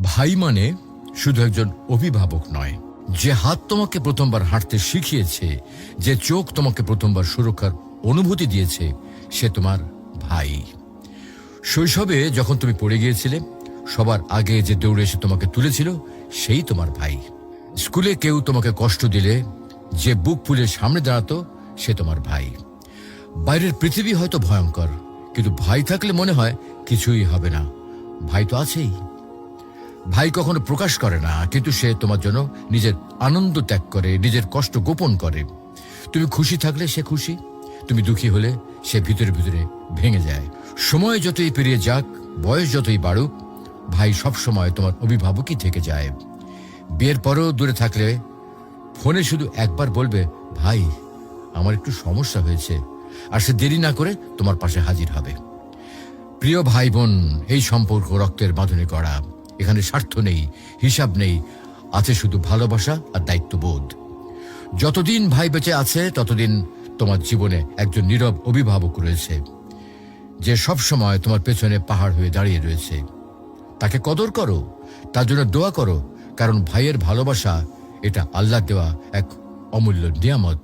ভাই মানে শুধু একজন অভিভাবক নয়, যে হাত তোমাকে প্রথমবার হাঁটতে শিখিয়েছে, যে চোখ তোমাকে প্রথমবার সুরক্ষার অনুভূতি দিয়েছে, সে তোমার ভাই। শৈশবে যখন তুমি পড়ে গিয়েছিলে, সবার আগে যে দৌড়ে এসে তোমাকে তুলেছিল, সেই তোমার ভাই। স্কুলে কেউ তোমাকে কষ্ট দিলে যে বুক ফুলে সামনে দাঁড়াতো, সে তোমার ভাই। বাইরের পৃথিবী হয়তো ভয়ঙ্কর, কিন্তু ভাই থাকলে মনে হয় কিছুই হবে না। ভাই তো আছেই। ভাই কখনো প্রকাশ করে না, কিন্তু সে তোমার জন্য নিজের আনন্দ ত্যাগ করে, নিজের কষ্ট গোপন করে। তুমি খুশি থাকলে সে খুশি, তুমি দুঃখী হলে সে ভিতরে ভিতরে ভেঙে যায়। সময় যতই পেরিয়ে যাক, বয়স যতই বাড়ুক, ভাই সবসময় তোমার অভিভাবকই থেকে যায়। বিয়ের পরেও দূরে থাকলে ফোনে শুধু একবার বলবে, ভাই আমার একটু সমস্যা হয়েছে, আর সে দেরি না করে তোমার পাশে হাজির হবে। প্রিয় ভাই বোন, এই সম্পর্ক রক্তের বাঁধনে করা। এখানে স্বার্থ নেই, হিসাব নেই, আছে শুধু ভালোবাসা আর দায়িত্ববোধ। যতদিন ভাই বেঁচে আছে, ততদিন তোমার জীবনে একজন নীরব অভিভাবক রয়েছে, যে সব সময় তোমার পেছনে পাহাড় হয়ে দাঁড়িয়ে রয়েছে। তাকে কদর করো, তার জন্য দোয়া করো, কারণ ভাইয়ের ভালোবাসা এটা আল্লাহ দেওয়া এক অমূল্য নিয়ামত।